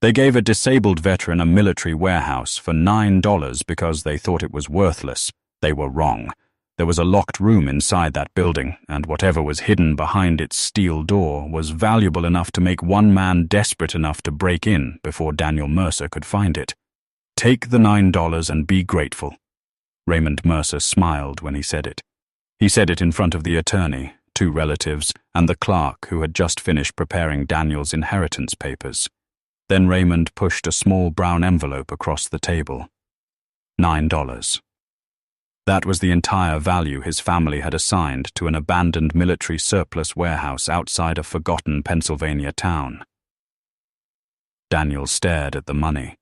They gave a disabled veteran a military warehouse for $9 because they thought it was worthless. They were wrong. There was a locked room inside that building, and whatever was hidden behind its steel door was valuable enough to make one man desperate enough to break in before Daniel Mercer could find it. Take the $9 and be grateful. Raymond Mercer smiled when he said it. He said it in front of the attorney, 2 relatives, and the clerk who had just finished preparing Daniel's inheritance papers. Then Raymond pushed a small brown envelope across the table. $9. That was the entire value his family had assigned to an abandoned military surplus warehouse outside a forgotten Pennsylvania town. Daniel stared at the money.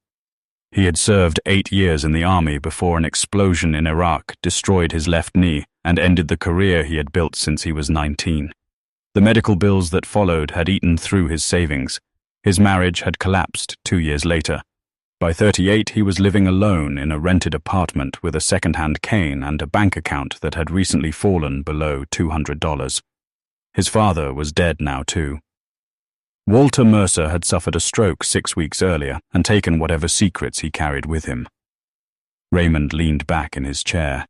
He had served 8 years in the army before an explosion in Iraq destroyed his left knee and ended the career he had built since he was 19. The medical bills that followed had eaten through his savings. His marriage had collapsed 2 years later. By 38, he was living alone in a rented apartment with a second-hand cane and a bank account that had recently fallen below $200. His father was dead now, too. Walter Mercer had suffered a stroke 6 weeks earlier and taken whatever secrets he carried with him. Raymond leaned back in his chair.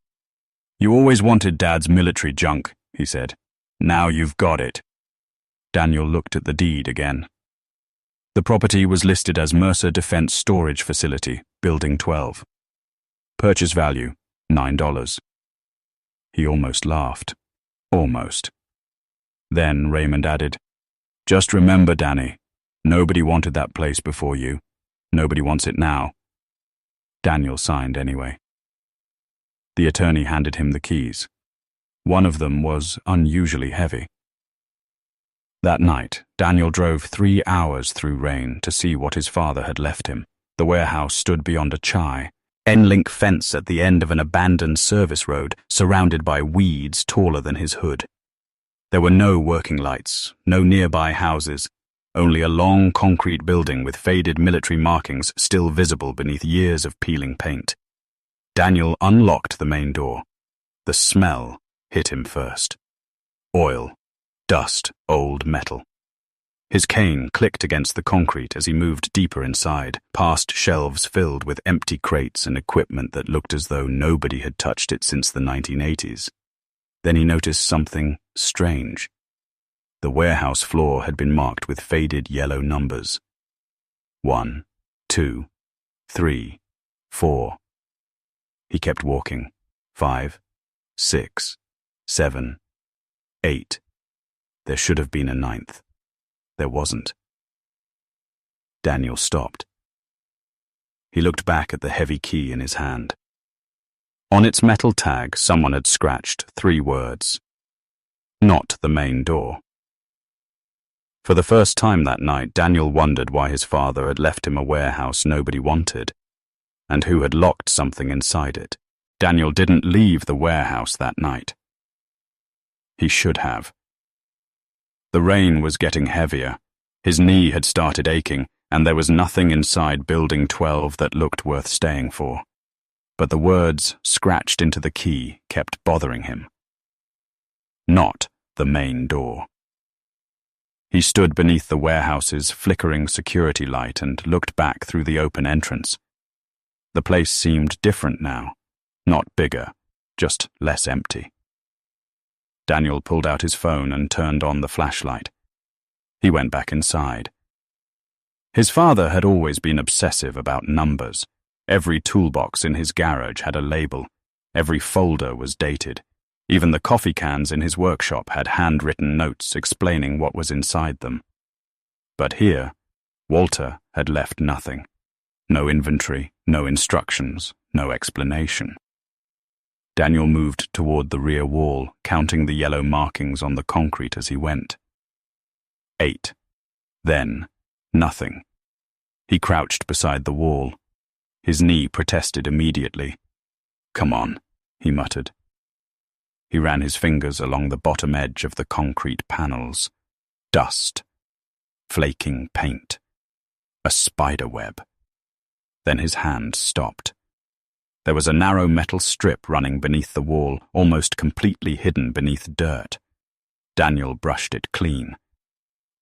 "You always wanted Dad's military junk," he said. "Now you've got it." Daniel looked at the deed again. The property was listed as Mercer Defense Storage Facility, Building 12. Purchase value, $9. He almost laughed. Almost. Then Raymond added, "Just remember, Danny, nobody wanted that place before you. Nobody wants it now." Daniel signed anyway. The attorney handed him the keys. One of them was unusually heavy. That night, Daniel drove 3 hours through rain to see what his father had left him. The warehouse stood beyond a chain-link fence at the end of an abandoned service road, surrounded by weeds taller than his hood. There were no working lights, no nearby houses, only a long concrete building with faded military markings still visible beneath years of peeling paint. Daniel unlocked the main door. The smell hit him first. Oil. Dust, old metal. His cane clicked against the concrete as he moved deeper inside, past shelves filled with empty crates and equipment that looked as though nobody had touched it since the 1980s. Then he noticed something strange. The warehouse floor had been marked with faded yellow numbers. 1, 2, 3, 4. He kept walking. 5, 6, 7, 8. There should have been a 9th. There wasn't. Daniel stopped. He looked back at the heavy key in his hand. On its metal tag, someone had scratched 3 words. Not the main door. For the first time that night, Daniel wondered why his father had left him a warehouse nobody wanted, and who had locked something inside it. Daniel didn't leave the warehouse that night. He should have. The rain was getting heavier. His knee had started aching, and there was nothing inside Building 12 that looked worth staying for. But the words scratched into the key kept bothering him. Not the main door. He stood beneath the warehouse's flickering security light and looked back through the open entrance. The place seemed different now. Not bigger, just less empty. Daniel pulled out his phone and turned on the flashlight. He went back inside. His father had always been obsessive about numbers. Every toolbox in his garage had a label. Every folder was dated. Even the coffee cans in his workshop had handwritten notes explaining what was inside them. But here, Walter had left nothing. No inventory, no instructions, no explanation. Daniel moved toward the rear wall, counting the yellow markings on the concrete as he went. 8. Then, nothing. He crouched beside the wall. His knee protested immediately. "Come on," he muttered. He ran his fingers along the bottom edge of the concrete panels. Dust. Flaking paint. A spider web. Then his hand stopped. There was a narrow metal strip running beneath the wall, almost completely hidden beneath dirt. Daniel brushed it clean.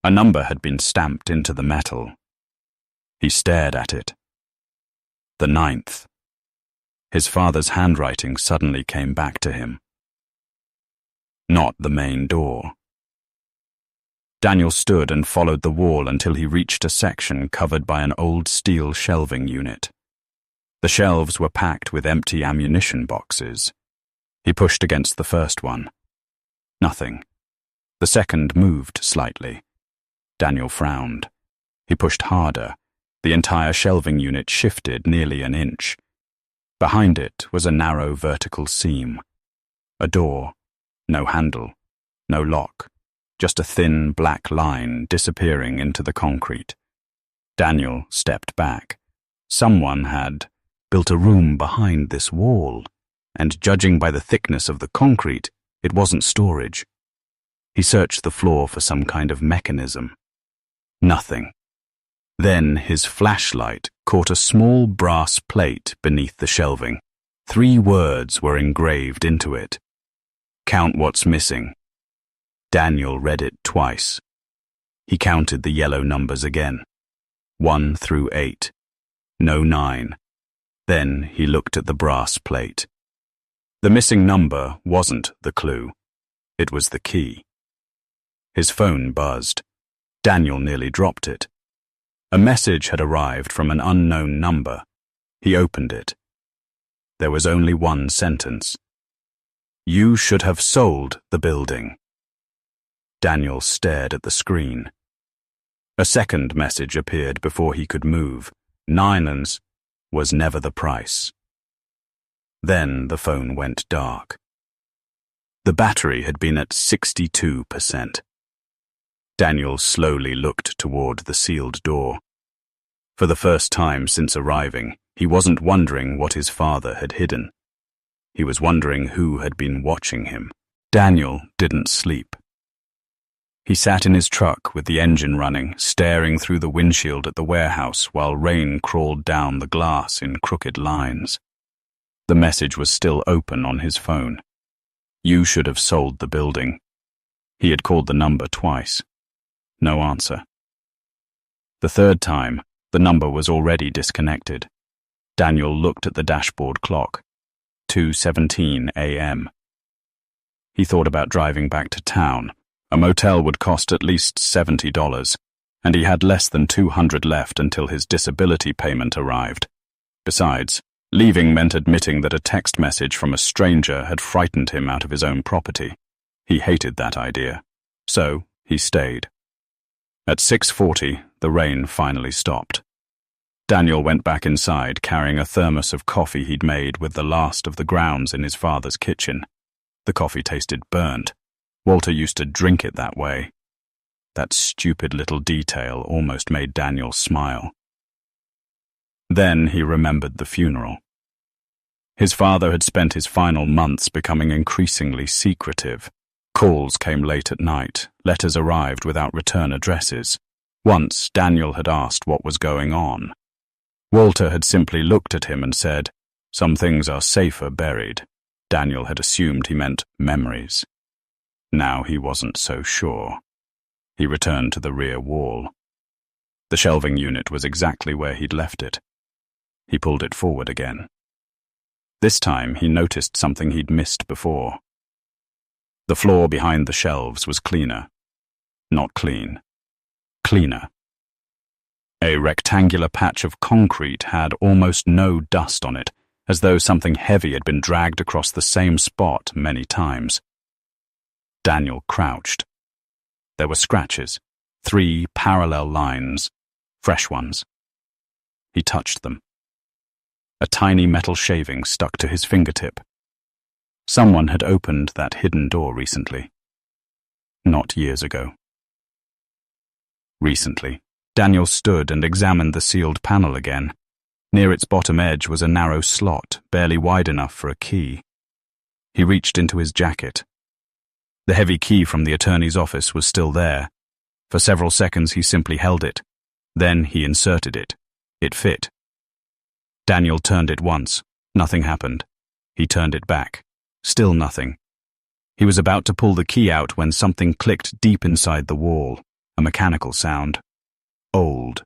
A number had been stamped into the metal. He stared at it. The 9th. His father's handwriting suddenly came back to him. Not the main door. Daniel stood and followed the wall until he reached a section covered by an old steel shelving unit. The shelves were packed with empty ammunition boxes. He pushed against the first one. Nothing. The second moved slightly. Daniel frowned. He pushed harder. The entire shelving unit shifted nearly an inch. Behind it was a narrow vertical seam. A door. No handle. No lock. Just a thin black line disappearing into the concrete. Daniel stepped back. Someone had built a room behind this wall, and judging by the thickness of the concrete, it wasn't storage. He searched the floor for some kind of mechanism. Nothing. Then his flashlight caught a small brass plate beneath the shelving. 3 words were engraved into it. "Count what's missing." Daniel read it twice. He counted the yellow numbers again. 1 through 8. No 9. Then he looked at the brass plate. The missing number wasn't the clue. It was the key. His phone buzzed. Daniel nearly dropped it. A message had arrived from an unknown number. He opened it. There was only one sentence. "You should have sold the building." Daniel stared at the screen. A second message appeared before he could move. 9 was never the price. Then the phone went dark. The battery had been at 62%. Daniel slowly looked toward the sealed door. For the first time since arriving, he wasn't wondering what his father had hidden. He was wondering who had been watching him. Daniel didn't sleep. He sat in his truck with the engine running, staring through the windshield at the warehouse while rain crawled down the glass in crooked lines. The message was still open on his phone. "You should have sold the building." He had called the number twice. No answer. The third time, the number was already disconnected. Daniel looked at the dashboard clock. 2:17 a.m. He thought about driving back to town. A motel would cost at least $70, and he had less than $200 left until his disability payment arrived. Besides, leaving meant admitting that a text message from a stranger had frightened him out of his own property. He hated that idea. So, he stayed. At 6:40, the rain finally stopped. Daniel went back inside, carrying a thermos of coffee he'd made with the last of the grounds in his father's kitchen. The coffee tasted burnt. Walter used to drink it that way. That stupid little detail almost made Daniel smile. Then he remembered the funeral. His father had spent his final months becoming increasingly secretive. Calls came late at night. Letters arrived without return addresses. Once, Daniel had asked what was going on. Walter had simply looked at him and said, "Some things are safer buried." Daniel had assumed he meant memories. Now he wasn't so sure. He returned to the rear wall. The shelving unit was exactly where he'd left it. He pulled it forward again. This time he noticed something he'd missed before. The floor behind the shelves was cleaner. Not clean. Cleaner. A rectangular patch of concrete had almost no dust on it, as though something heavy had been dragged across the same spot many times. Daniel crouched. There were scratches, 3 parallel lines, fresh ones. He touched them. A tiny metal shaving stuck to his fingertip. Someone had opened that hidden door recently. Not years ago. Recently, Daniel stood and examined the sealed panel again. Near its bottom edge was a narrow slot, barely wide enough for a key. He reached into his jacket. The heavy key from the attorney's office was still there. For several seconds he simply held it. Then he inserted it. It fit. Daniel turned it once. Nothing happened. He turned it back. Still nothing. He was about to pull the key out when something clicked deep inside the wall. A mechanical sound. Old.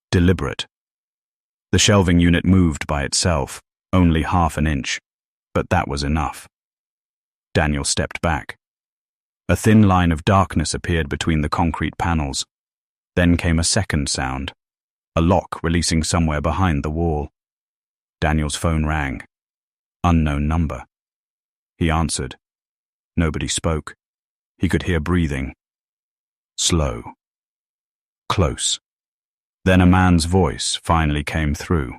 Deliberate. The shelving unit moved by itself, only half an inch, but that was enough. Daniel stepped back. A thin line of darkness appeared between the concrete panels. Then came a second sound, a lock releasing somewhere behind the wall. Daniel's phone rang. Unknown number. He answered. Nobody spoke. He could hear breathing. Slow. Close. Then a man's voice finally came through.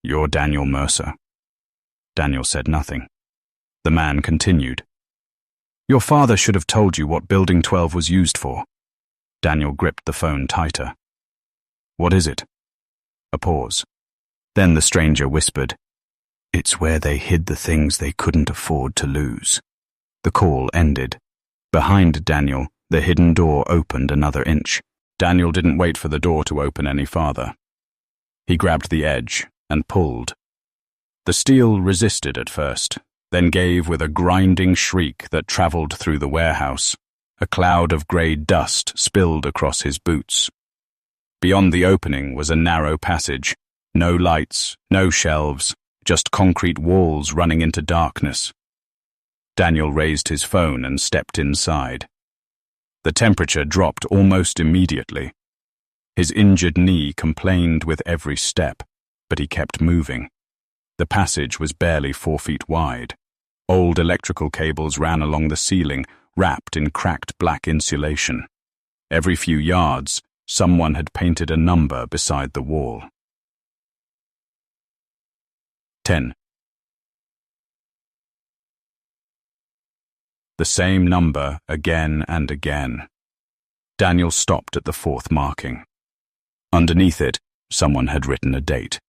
"You're Daniel Mercer." Daniel said nothing. The man continued. "Your father should have told you what Building 12 was used for." Daniel gripped the phone tighter. "What is it?" A pause. Then the stranger whispered, "It's where they hid the things they couldn't afford to lose." The call ended. Behind Daniel, the hidden door opened another inch. Daniel didn't wait for the door to open any farther. He grabbed the edge and pulled. The steel resisted at first, then gave with a grinding shriek that traveled through the warehouse. A cloud of grey dust spilled across his boots. Beyond the opening was a narrow passage. No lights, no shelves, just concrete walls running into darkness. Daniel raised his phone and stepped inside. The temperature dropped almost immediately. His injured knee complained with every step, but he kept moving. The passage was barely 4 feet wide. Old electrical cables ran along the ceiling, wrapped in cracked black insulation. Every few yards, someone had painted a number beside the wall. 10. The same number again and again. Daniel stopped at the fourth marking. Underneath it, someone had written a date.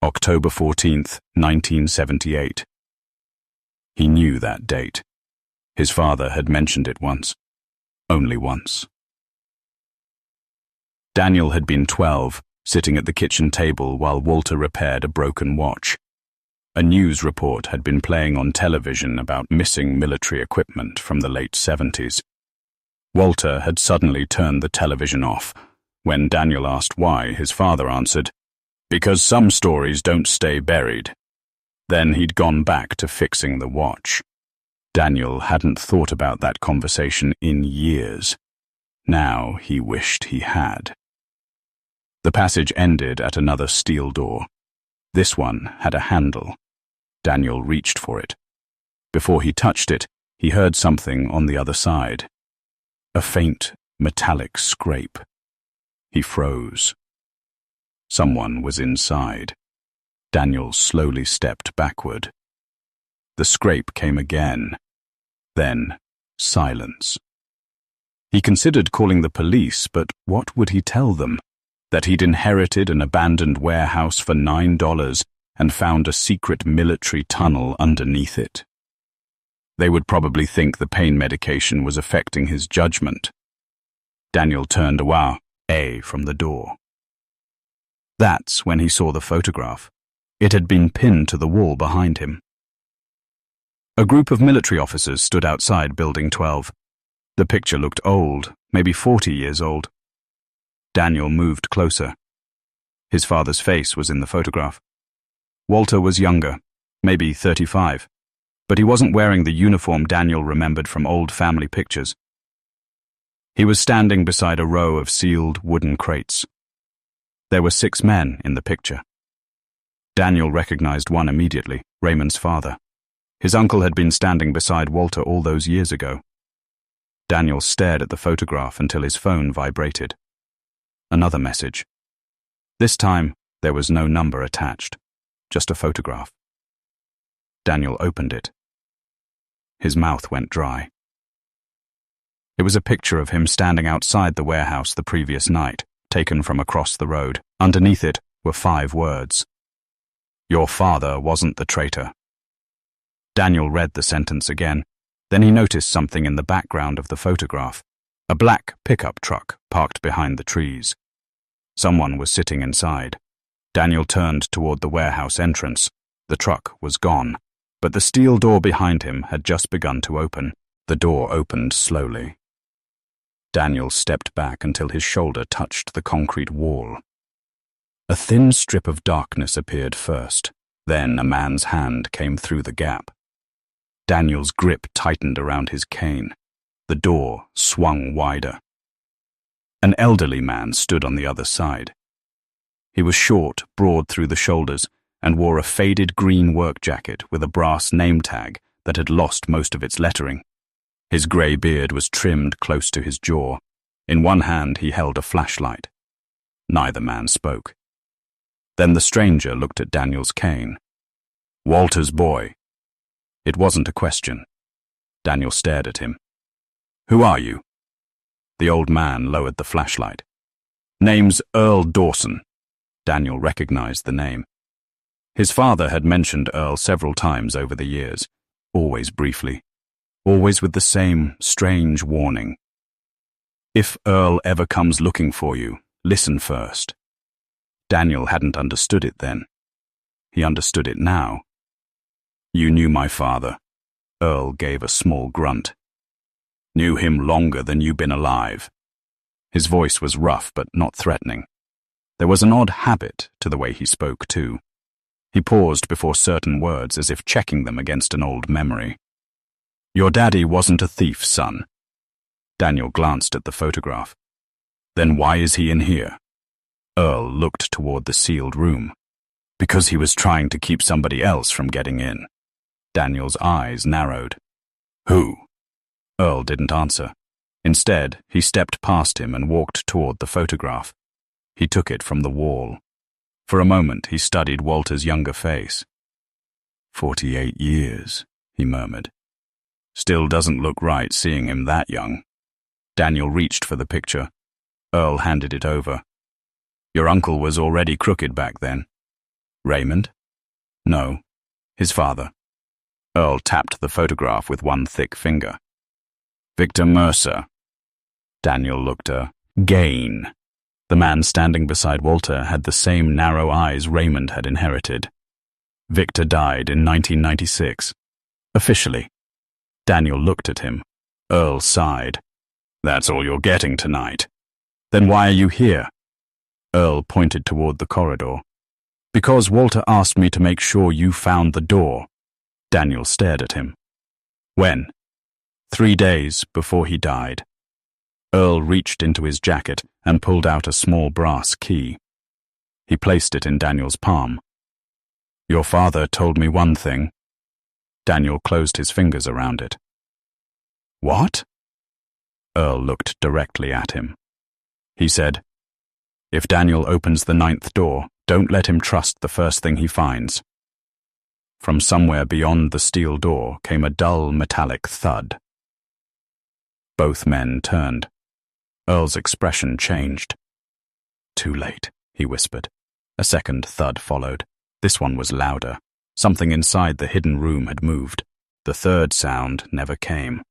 October 14th, 1978. He knew that date. His father had mentioned it once. Only once. Daniel had been 12, sitting at the kitchen table while Walter repaired a broken watch. A news report had been playing on television about missing military equipment from the late 70s. Walter had suddenly turned the television off. When Daniel asked why, his father answered, "Because some stories don't stay buried." Then he'd gone back to fixing the watch. Daniel hadn't thought about that conversation in years. Now he wished he had. The passage ended at another steel door. This one had a handle. Daniel reached for it. Before he touched it, he heard something on the other side. A faint, metallic scrape. He froze. Someone was inside. Daniel slowly stepped backward. The scrape came again. Then, silence. He considered calling the police, but what would he tell them? That he'd inherited an abandoned warehouse for $9 and found a secret military tunnel underneath it. They would probably think the pain medication was affecting his judgment. Daniel turned away from the door. That's when he saw the photograph. It had been pinned to the wall behind him. A group of military officers stood outside Building 12. The picture looked old, maybe 40 years old. Daniel moved closer. His father's face was in the photograph. Walter was younger, maybe 35, but he wasn't wearing the uniform Daniel remembered from old family pictures. He was standing beside a row of sealed wooden crates. There were 6 men in the picture. Daniel recognized one immediately, Raymond's father. His uncle had been standing beside Walter all those years ago. Daniel stared at the photograph until his phone vibrated. Another message. This time, there was no number attached. Just a photograph. Daniel opened it. His mouth went dry. It was a picture of him standing outside the warehouse the previous night, taken from across the road. Underneath it were 5 words. "Your father wasn't the traitor." Daniel read the sentence again. Then he noticed something in the background of the photograph. A black pickup truck parked behind the trees. Someone was sitting inside. Daniel turned toward the warehouse entrance. The truck was gone, but the steel door behind him had just begun to open. The door opened slowly. Daniel stepped back until his shoulder touched the concrete wall. A thin strip of darkness appeared first. Then a man's hand came through the gap. Daniel's grip tightened around his cane. The door swung wider. An elderly man stood on the other side. He was short, broad through the shoulders, and wore a faded green work jacket with a brass name tag that had lost most of its lettering. His grey beard was trimmed close to his jaw. In one hand he held a flashlight. Neither man spoke. Then the stranger looked at Daniel's cane. "Walter's boy." It wasn't a question. Daniel stared at him. "Who are you?" The old man lowered the flashlight. "Name's Earl Dawson." Daniel recognized the name. His father had mentioned Earl several times over the years, always briefly, always with the same strange warning. "If Earl ever comes looking for you, listen first." Daniel hadn't understood it then. He understood it now. "You knew my father." Earl gave a small grunt. "Knew him longer than you've been alive." His voice was rough but not threatening. There was an odd habit to the way he spoke, too. He paused before certain words as if checking them against an old memory. "Your daddy wasn't a thief, son." Daniel glanced at the photograph. "Then why is he in here?" Earl looked toward the sealed room. "Because he was trying to keep somebody else from getting in." Daniel's eyes narrowed. "Who?" Earl didn't answer. Instead, he stepped past him and walked toward the photograph. He took it from the wall. For a moment, he studied Walter's younger face. 48 years, he murmured. "Still doesn't look right seeing him that young." Daniel reached for the picture. Earl handed it over. "Your uncle was already crooked back then." "Raymond?" "No, his father." Earl tapped the photograph with one thick finger. "Victor Mercer." Daniel looked Gain. The man standing beside Walter had the same narrow eyes Raymond had inherited. Victor died in 1996. Officially. Daniel looked at him. Earl sighed. "That's all you're getting tonight." "Then why are you here?" Earl pointed toward the corridor. "Because Walter asked me to make sure you found the door." Daniel stared at him. "When?" 3 days before he died." Earl reached into his jacket and pulled out a small brass key. He placed it in Daniel's palm. "Your father told me one thing." Daniel closed his fingers around it. "What?" Earl looked directly at him. He said, "If Daniel opens the 9th door, don't let him trust the first thing he finds." From somewhere beyond the steel door came a dull metallic thud. Both men turned. Earl's expression changed. "Too late," he whispered. A second thud followed. This one was louder. Something inside the hidden room had moved. The third sound never came.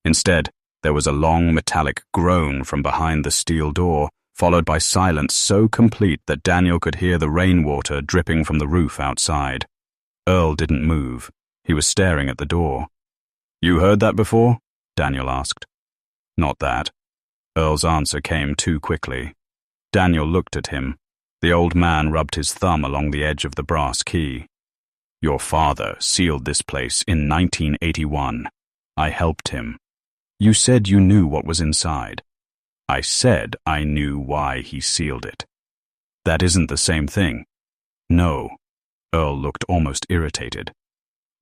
Instead, there was a long metallic groan from behind the steel door, followed by silence so complete that Daniel could hear the rainwater dripping from the roof outside. Earl didn't move. He was staring at the door. "You heard that before?" Daniel asked. "Not that." Earl's answer came too quickly. Daniel looked at him. The old man rubbed his thumb along the edge of the brass key. "Your father sealed this place in 1981. I helped him. You said you knew what was inside." "I said I knew why he sealed it." "That isn't the same thing." "No." Earl looked almost irritated.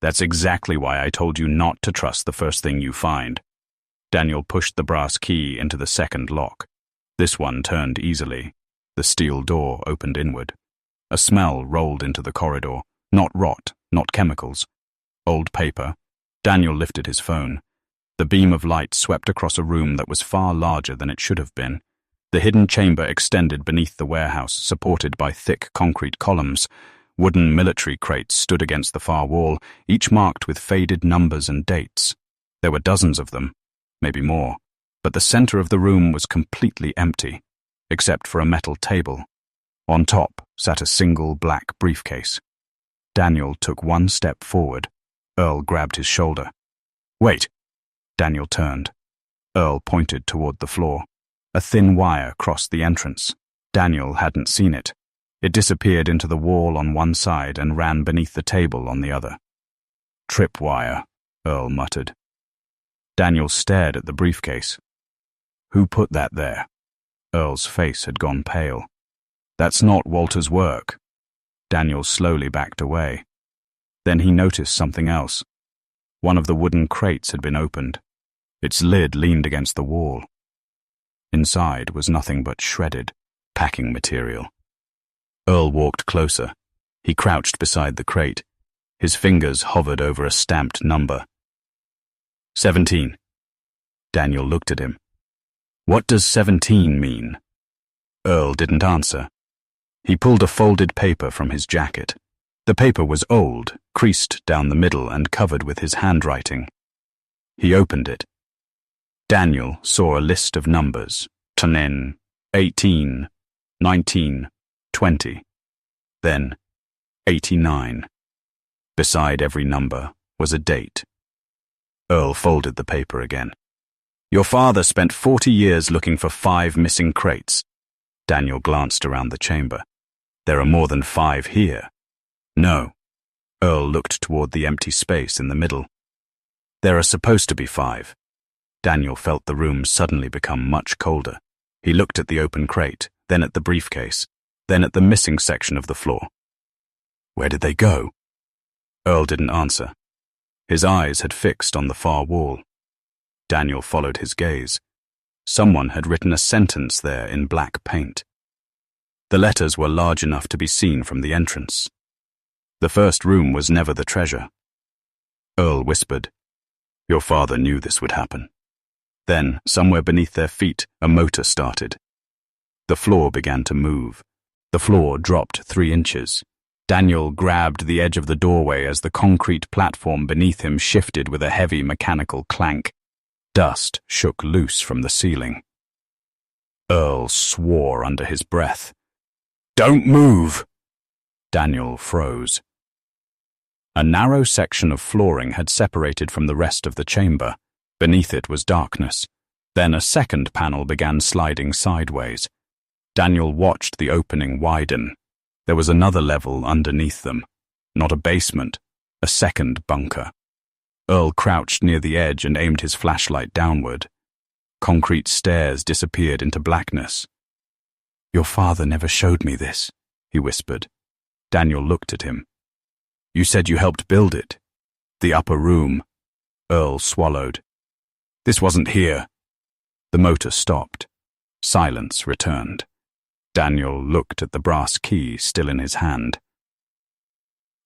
"That's exactly why I told you not to trust the first thing you find." Daniel pushed the brass key into the second lock. This one turned easily. The steel door opened inward. A smell rolled into the corridor. Not rot, not chemicals. Old paper. Daniel lifted his phone. The beam of light swept across a room that was far larger than it should have been. The hidden chamber extended beneath the warehouse, supported by thick concrete columns. Wooden military crates stood against the far wall, each marked with faded numbers and dates. There were dozens of them, maybe more, but the center of the room was completely empty, except for a metal table. On top sat a single black briefcase. Daniel took one step forward. Earl grabbed his shoulder. "Wait." Daniel turned. Earl pointed toward the floor. A thin wire crossed the entrance. Daniel hadn't seen it. It disappeared into the wall on one side and ran beneath the table on the other. "Tripwire," Earl muttered. Daniel stared at the briefcase. "Who put that there?" Earl's face had gone pale. "That's not Walter's work." Daniel slowly backed away. Then he noticed something else. One of the wooden crates had been opened. Its lid leaned against the wall. Inside was nothing but shredded packing material. Earl walked closer. He crouched beside the crate. His fingers hovered over a stamped number. 17. Daniel looked at him. "What does 17 mean?" Earl didn't answer. He pulled a folded paper from his jacket. The paper was old, creased down the middle and covered with his handwriting. He opened it. Daniel saw a list of numbers: 10, 18, 19, 20. Then 89. Beside every number was a date. Earl folded the paper again. "Your father spent 40 years looking for 5 missing crates." Daniel glanced around the chamber. "There are more than 5 here." "No." Earl looked toward the empty space in the middle. "There are supposed to be 5. Daniel felt the room suddenly become much colder. He looked at the open crate, then at the briefcase, then at the missing section of the floor. Where did they go? Earl didn't answer. His eyes had fixed on the far wall. Daniel followed his gaze. Someone had written a sentence there in black paint. The letters were large enough to be seen from the entrance. The first room was never the treasure. Earl whispered, "Your father knew this would happen." Then, somewhere beneath their feet, a motor started. The floor began to move. The floor dropped 3 inches. Daniel grabbed the edge of the doorway as the concrete platform beneath him shifted with a heavy mechanical clank. Dust shook loose from the ceiling. Earl swore under his breath. "Don't move!" Daniel froze. A narrow section of flooring had separated from the rest of the chamber. Beneath it was darkness. Then a second panel began sliding sideways. Daniel watched the opening widen. There was another level underneath them. Not a basement, a second bunker. Earl crouched near the edge and aimed his flashlight downward. Concrete stairs disappeared into blackness. "Your father never showed me this," he whispered. Daniel looked at him. "You said you helped build it." "The upper room." Earl swallowed. "This wasn't here." The motor stopped. Silence returned. Daniel looked at the brass key still in his hand.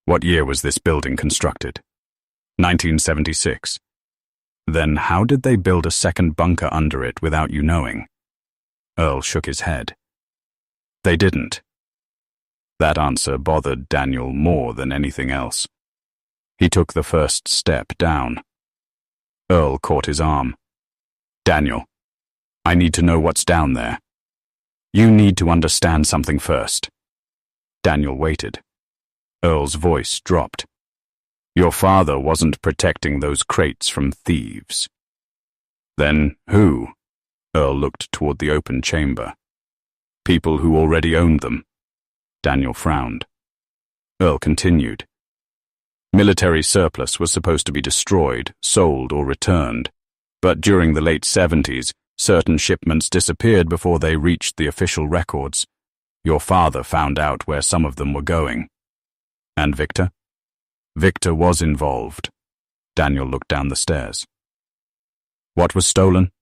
"What year was this building constructed?" 1976. "Then how did they build a second bunker under it without you knowing?" Earl shook his head. "They didn't." That answer bothered Daniel more than anything else. He took the first step down. Earl caught his arm. "Daniel, I need to know what's down there. You need to understand something first." Daniel waited. Earl's voice dropped. "Your father wasn't protecting those crates from thieves." "Then who?" Earl looked toward the open chamber. "People who already owned them." Daniel frowned. Earl continued. "Military surplus was supposed to be destroyed, sold, or returned, but during the late 70s, certain shipments disappeared before they reached the official records. Your father found out where some of them were going." "And Victor?" "Victor was involved." Daniel looked down the stairs. "What was stolen?"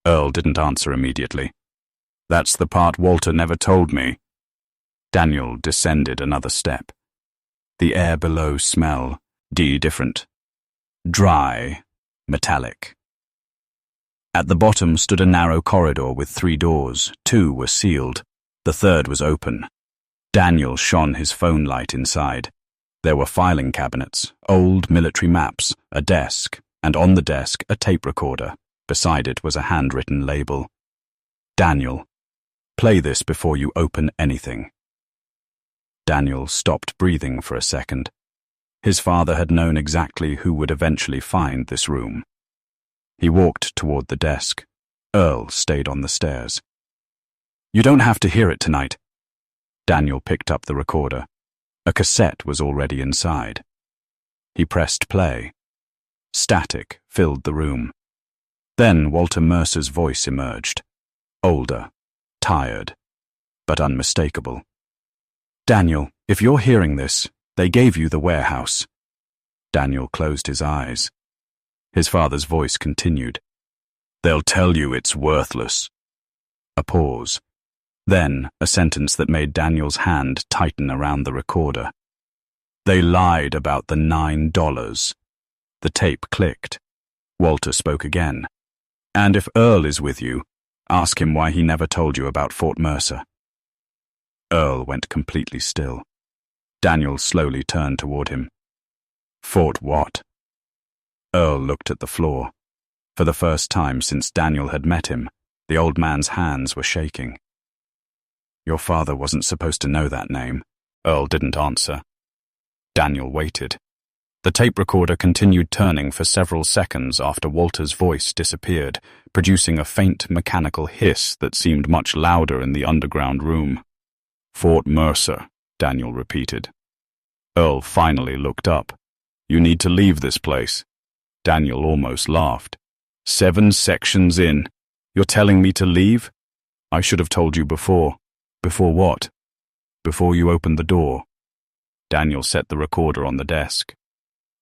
Earl didn't answer immediately. "That's the part Walter never told me." Daniel descended another step. The air below smelled different. Dry, metallic. At the bottom stood a narrow corridor with 3 doors. 2 were sealed. The third was open. Daniel shone his phone light inside. There were filing cabinets, old military maps, a desk, and on the desk a tape recorder. Beside it was a handwritten label. "Daniel, play this before you open anything." Daniel stopped breathing for a second. His father had known exactly who would eventually find this room. He walked toward the desk. Earl stayed on the stairs. You don't have to hear it tonight. Daniel picked up the recorder. A cassette was already inside. He pressed play. Static filled the room. Then Walter Mercer's voice emerged. Older, tired, but unmistakable. Daniel, if you're hearing this, they gave you the warehouse. Daniel closed his eyes. His father's voice continued. They'll tell you it's worthless. A pause. Then a sentence that made Daniel's hand tighten around the recorder. They lied about the $9. The tape clicked. Walter spoke again. And if Earl is with you, ask him why he never told you about Fort Mercer. Earl went completely still. Daniel slowly turned toward him. Fort what? Earl looked at the floor. For the first time since Daniel had met him, the old man's hands were shaking. Your father wasn't supposed to know that name. Earl didn't answer. Daniel waited. The tape recorder continued turning for several seconds after Walter's voice disappeared, producing a faint mechanical hiss that seemed much louder in the underground room. Fort Mercer, Daniel repeated. Earl finally looked up. You need to leave this place. Daniel almost laughed. 7 sections in. You're telling me to leave? I should have told you before. Before what? Before you opened the door. Daniel set the recorder on the desk.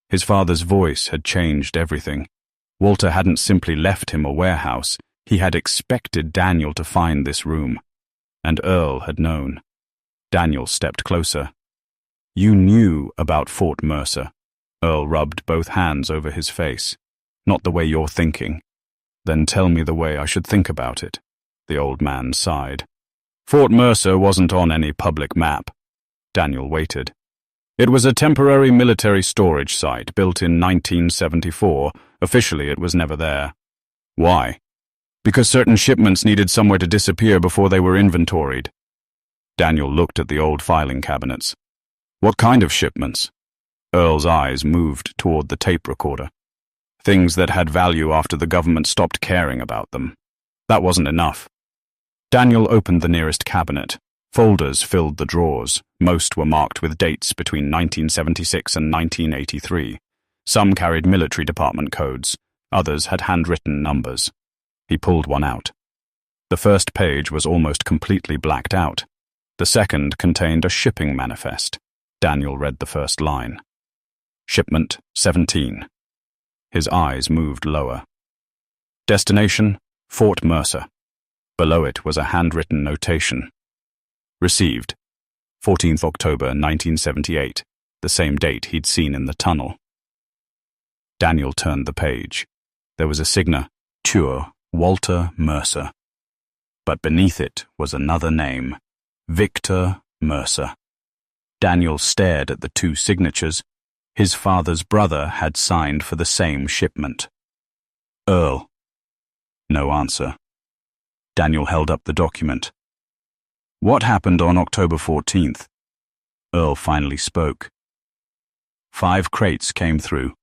His father's voice had changed everything. Walter hadn't simply left him a warehouse. He had expected Daniel to find this room. And Earl had known. Daniel stepped closer. You knew about Fort Mercer. Earl rubbed both hands over his face. Not the way you're thinking. Then tell me the way I should think about it. The old man sighed. Fort Mercer wasn't on any public map. Daniel waited. It was a temporary military storage site built in 1974. Officially, it was never there. Why? Because certain shipments needed somewhere to disappear before they were inventoried. Daniel looked at the old filing cabinets. What kind of shipments? Earl's eyes moved toward the tape recorder. Things that had value after the government stopped caring about them. That wasn't enough. Daniel opened the nearest cabinet. Folders filled the drawers. Most were marked with dates between 1976 and 1983. Some carried military department codes. Others had handwritten numbers. He pulled one out. The first page was almost completely blacked out. The second contained a shipping manifest. Daniel read the first line. Shipment 17. His eyes moved lower. Destination, Fort Mercer. Below it was a handwritten notation. Received, 14th October 1978, the same date he'd seen in the tunnel. Daniel turned the page. There was a signature, Walter Mercer. But beneath it was another name, Victor Mercer. Daniel stared at the two signatures. His father's brother had signed for the same shipment. Earl. No answer. Daniel held up the document. What happened on October 14th? Earl finally spoke. 5 crates came through.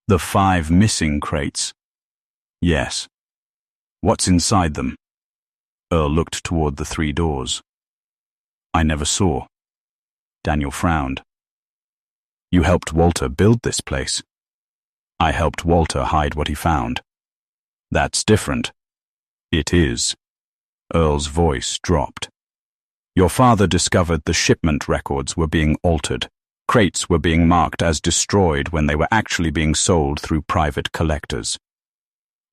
The 5 missing crates. Yes. What's inside them? Earl looked toward the 3 doors. I never saw. Daniel frowned. You helped Walter build this place. I helped Walter hide what he found. That's different. It is. Earl's voice dropped. Your father discovered the shipment records were being altered. Crates were being marked as destroyed when they were actually being sold through private collectors.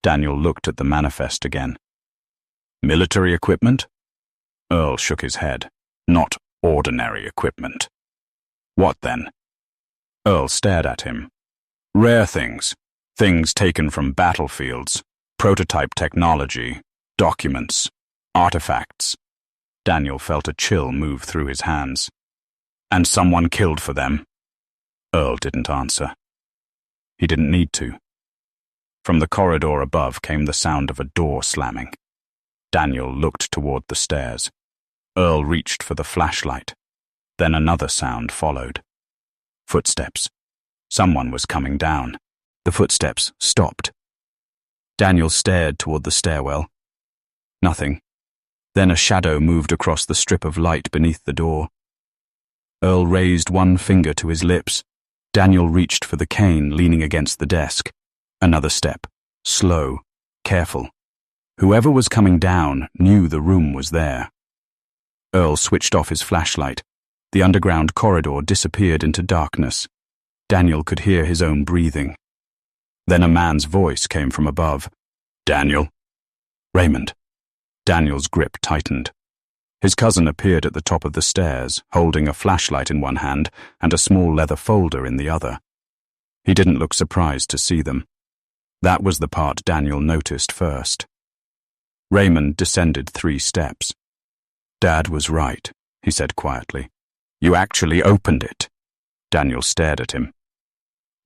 Daniel looked at the manifest again. Military equipment? Earl shook his head. Not ordinary equipment. What then? Earl stared at him. Rare things. Things taken from battlefields. Prototype technology. Documents. Artifacts. Daniel felt a chill move through his hands. And someone killed for them? Earl didn't answer. He didn't need to. From the corridor above came the sound of a door slamming. Daniel looked toward the stairs. Earl reached for the flashlight. Then another sound followed. Footsteps. Someone was coming down. The footsteps stopped. Daniel stared toward the stairwell. Nothing. Then a shadow moved across the strip of light beneath the door. Earl raised one finger to his lips. Daniel reached for the cane leaning against the desk. Another step. Slow. Careful. Whoever was coming down knew the room was there. Earl switched off his flashlight. The underground corridor disappeared into darkness. Daniel could hear his own breathing. Then a man's voice came from above. "Daniel?" "Raymond." Daniel's grip tightened. His cousin appeared at the top of the stairs, holding a flashlight in one hand and a small leather folder in the other. He didn't look surprised to see them. That was the part Daniel noticed first. Raymond descended 3 steps. "Dad was right," he said quietly. "You actually opened it." Daniel stared at him.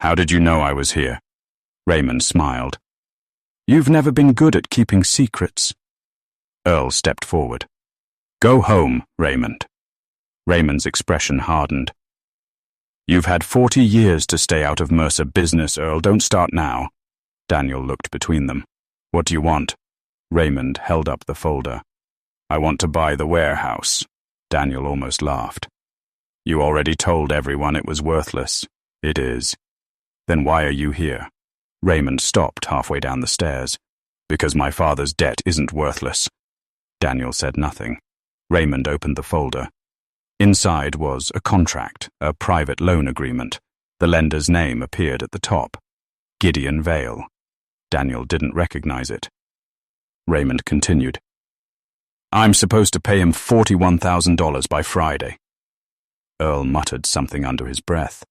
"How did you know I was here?" Raymond smiled. "You've never been good at keeping secrets." Earl stepped forward. "Go home, Raymond." Raymond's expression hardened. "You've had 40 years to stay out of Mercer business, Earl. Don't start now." Daniel looked between them. "What do you want?" Raymond held up the folder. "I want to buy the warehouse." Daniel almost laughed. "You already told everyone it was worthless." "It is." "Then why are you here?" Raymond stopped halfway down the stairs. "Because my father's debt isn't worthless." Daniel said nothing. Raymond opened the folder. Inside was a contract, a private loan agreement. The lender's name appeared at the top. Gideon Vale. Daniel didn't recognize it. Raymond continued. "I'm supposed to pay him $41,000 by Friday." Earl muttered something under his breath.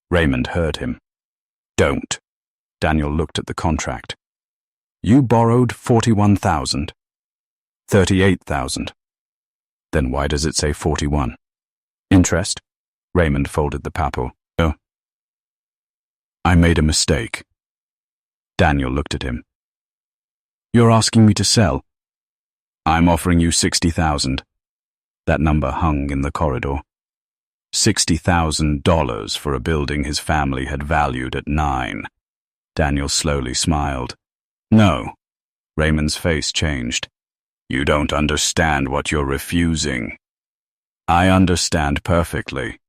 Raymond heard him. "Don't." Daniel looked at the contract. "You borrowed $41,000. $38,000. Then why does it say 41? Interest?" Raymond folded the papel. "Oh. I made a mistake." Daniel looked at him. "You're asking me to sell?" "I'm offering you 60,000. That number hung in the corridor. $60,000 for a building his family had valued at 9. Daniel slowly smiled. "No." Raymond's face changed. "You don't understand what you're refusing." "I understand perfectly."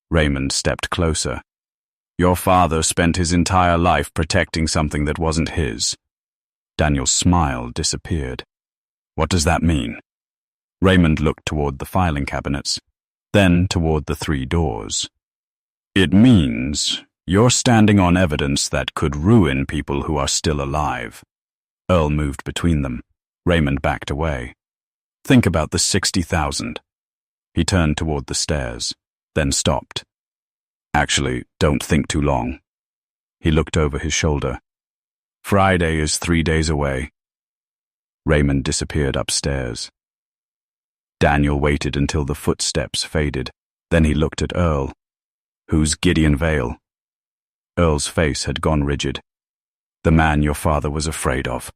Raymond stepped closer. "Your father spent his entire life protecting something that wasn't his." Daniel's smile disappeared. "What does that mean?" Raymond looked toward the filing cabinets, then toward the 3 doors. "It means you're standing on evidence that could ruin people who are still alive." Earl moved between them. Raymond backed away. "Think about the 60,000. He turned toward the stairs, then stopped. "Actually, don't think too long." He looked over his shoulder. "Friday is 3 days away." Raymond disappeared upstairs. Daniel waited until the footsteps faded. Then he looked at Earl. "Who's Gideon Vale?" Earl's face had gone rigid. "The man your father was afraid of."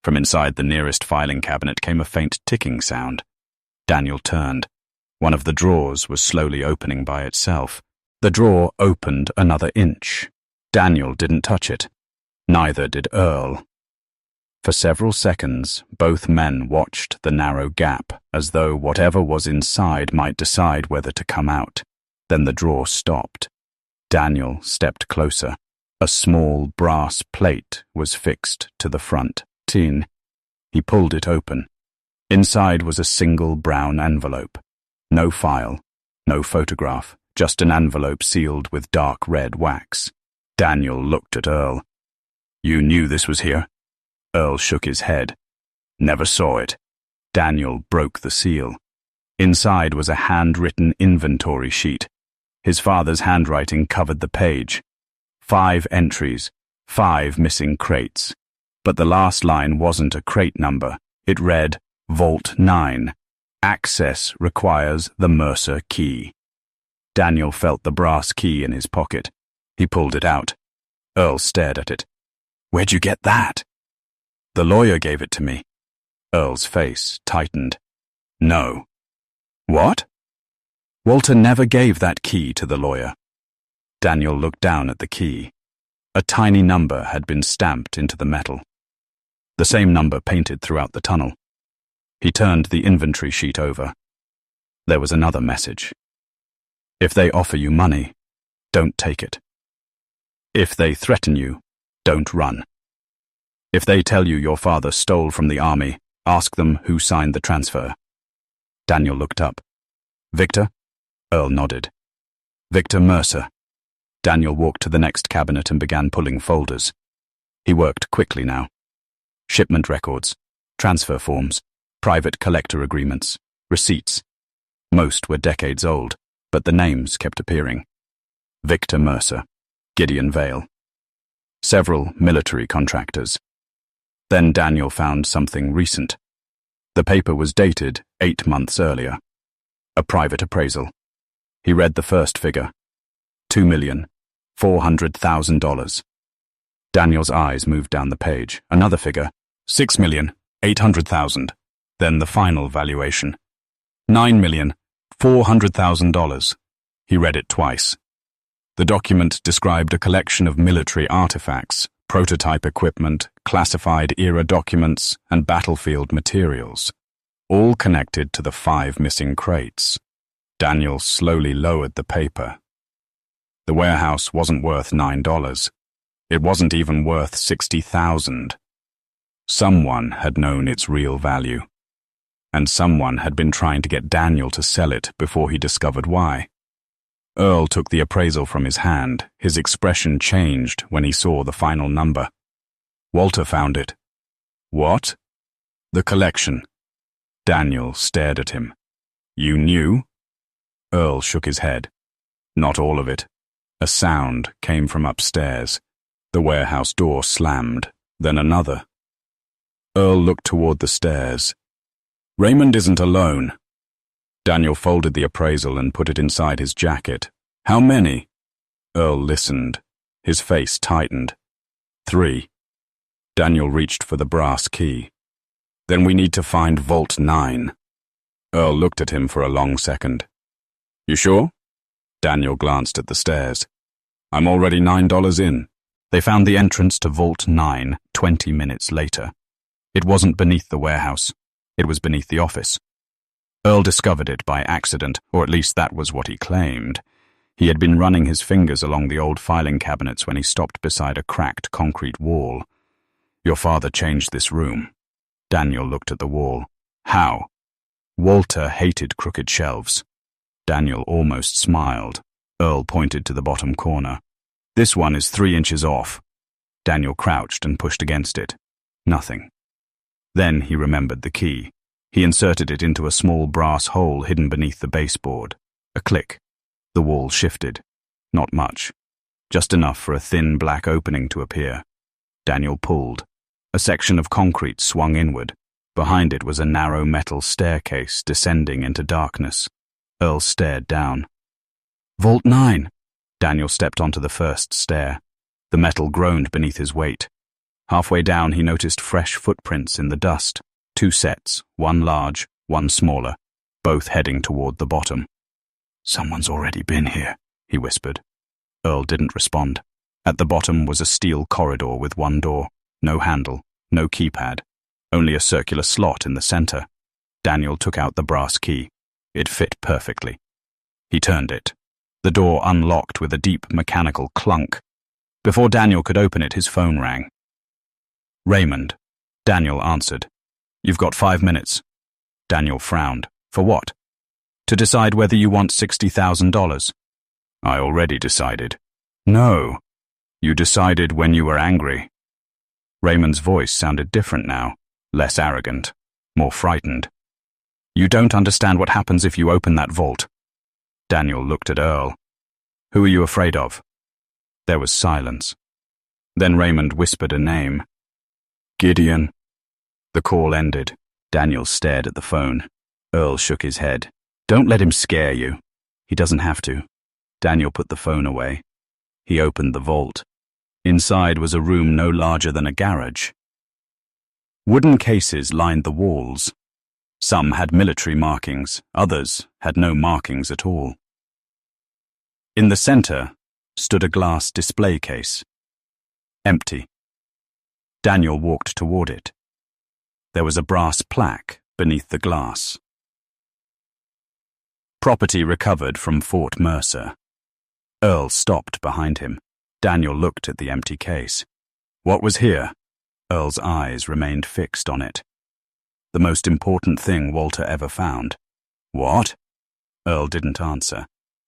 From inside the nearest filing cabinet came a faint ticking sound. Daniel turned. One of the drawers was slowly opening by itself. The drawer opened another inch. Daniel didn't touch it. Neither did Earl. For several seconds, both men watched the narrow gap, as though whatever was inside might decide whether to come out. Then the drawer stopped. Daniel stepped closer. A small brass plate was fixed to the front tin. He pulled it open. Inside was a single brown envelope. No file, no photograph, just an envelope sealed with dark red wax. Daniel looked at Earl. "You knew this was here?" Earl shook his head. "Never saw it." Daniel broke the seal. Inside was a handwritten inventory sheet. His father's handwriting covered the page. 5 entries, 5 missing crates. But the last line wasn't a crate number. It read, Vault 9. Access requires the Mercer key. Daniel felt the brass key in his pocket. He pulled it out. Earl stared at it. "Where'd you get that?" "The lawyer gave it to me." Earl's face tightened. "No." "What?" "Walter never gave that key to the lawyer." Daniel looked down at the key. A tiny number had been stamped into the metal. The same number painted throughout the tunnel. He turned the inventory sheet over. There was another message. If they offer you money, don't take it. If they threaten you, don't run. If they tell you your father stole from the army, ask them who signed the transfer. Daniel looked up. Victor? Earl nodded. Victor Mercer. Daniel walked to the next cabinet and began pulling folders. He worked quickly now. Shipment records, transfer forms, private collector agreements, receipts. Most were decades old, but the names kept appearing. Victor Mercer, Gideon Vale. Several military contractors. Then Daniel found something recent. The paper was dated 8 months earlier. A private appraisal. He read the first figure. $2,400,000. Daniel's eyes moved down the page. Another figure. $6,800,000. Then the final valuation. $9,400,000. He read it twice. The document described a collection of military artifacts, prototype equipment, classified era documents, and battlefield materials, all connected to the 5 missing crates. Daniel slowly lowered the paper. The warehouse wasn't worth $9. It wasn't even worth $60,000. Someone had known its real value. And someone had been trying to get Daniel to sell it before he discovered why. Earl took the appraisal from his hand. His expression changed when he saw the final number. Walter found it. What? The collection. Daniel stared at him. You knew? Earl shook his head. Not all of it. A sound came from upstairs. The warehouse door slammed, then another. Earl looked toward the stairs. Raymond isn't alone. Daniel folded the appraisal and put it inside his jacket. How many? Earl listened. His face tightened. 3. Daniel reached for the brass key. Then we need to find Vault 9. Earl looked at him for a long second. You sure? Daniel glanced at the stairs. I'm already $9 in. They found the entrance to Vault 9 20 minutes later. It wasn't beneath the warehouse. It was beneath the office. Earl discovered it by accident, or at least that was what he claimed. He had been running his fingers along the old filing cabinets when he stopped beside a cracked concrete wall. Your father changed this room. Daniel looked at the wall. How? Walter hated crooked shelves. Daniel almost smiled. Earl pointed to the bottom corner. This one is 3 inches off. Daniel crouched and pushed against it. Nothing. Then he remembered the key. He inserted it into a small brass hole hidden beneath the baseboard. A click. The wall shifted. Not much. Just enough for a thin black opening to appear. Daniel pulled. A section of concrete swung inward. Behind it was a narrow metal staircase descending into darkness. Earl stared down. Vault 9! Daniel stepped onto the first stair. The metal groaned beneath his weight. Halfway down he noticed fresh footprints in the dust. 2 sets, one large, one smaller, both heading toward the bottom. Someone's already been here, he whispered. Earl didn't respond. At the bottom was a steel corridor with one door, no handle, no keypad, only a circular slot in the center. Daniel took out the brass key. It fit perfectly. He turned it. The door unlocked with a deep mechanical clunk. Before Daniel could open it, his phone rang. Raymond. Daniel answered. You've got 5 minutes. Daniel frowned. For what? To decide whether you want $60,000. I already decided. No. You decided when you were angry. Raymond's voice sounded different now, less arrogant, more frightened. You don't understand what happens if you open that vault. Daniel looked at Earl. Who are you afraid of? There was silence. Then Raymond whispered a name. Gideon. The call ended. Daniel stared at the phone. Earl shook his head. Don't let him scare you. He doesn't have to. Daniel put the phone away. He opened the vault. Inside was a room no larger than a garage. Wooden cases lined the walls. Some had military markings, others had no markings at all. In the center stood a glass display case. Empty. Daniel walked toward it. There was a brass plaque beneath the glass. Property recovered from Fort Mercer. Earl stopped behind him. Daniel looked at the empty case. What was here? Earl's eyes remained fixed on it. The most important thing Walter ever found. What? Earl didn't answer.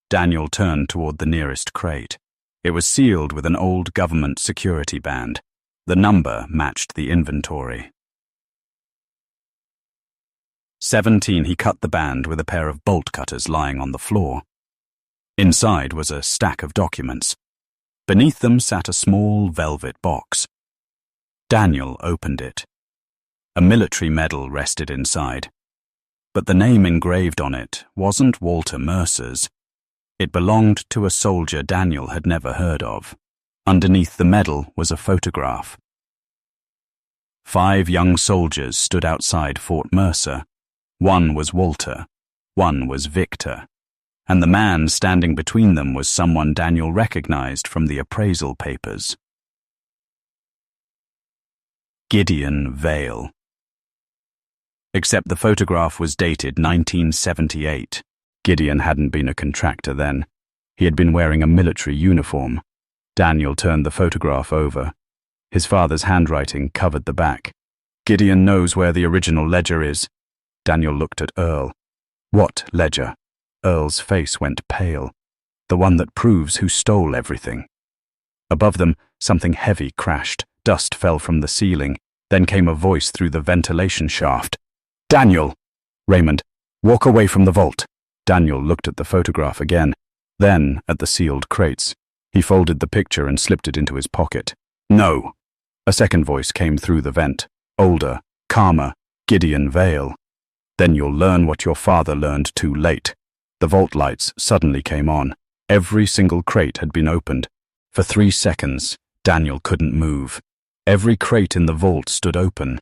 Daniel turned toward the nearest crate. It was sealed with an old government security band. The number matched the inventory. 17. He cut the band with a pair of bolt cutters lying on the floor. Inside was a stack of documents. Beneath them sat a small velvet box. Daniel opened it. A military medal rested inside. But the name engraved on it wasn't Walter Mercer's. It belonged to a soldier Daniel had never heard of. Underneath the medal was a photograph. 5 young soldiers stood outside Fort Mercer. One was Walter, one was Victor, and the man standing between them was someone Daniel recognized from the appraisal papers. Gideon Vale. Except the photograph was dated 1978. Gideon hadn't been a contractor then. He had been wearing a military uniform. Daniel turned the photograph over. His father's handwriting covered the back. Gideon knows where the original ledger is. Daniel looked at Earl. What ledger? Earl's face went pale. The one that proves who stole everything. Above them, something heavy crashed. Dust fell from the ceiling. Then came a voice through the ventilation shaft. Daniel! Raymond, walk away from the vault. Daniel looked at the photograph again, then at the sealed crates. He folded the picture and slipped it into his pocket. No! A second voice came through the vent. Older, calmer, Gideon Vale. Then you'll learn what your father learned too late. The vault lights suddenly came on. Every single crate had been opened. For 3 seconds, Daniel couldn't move. Every crate in the vault stood open.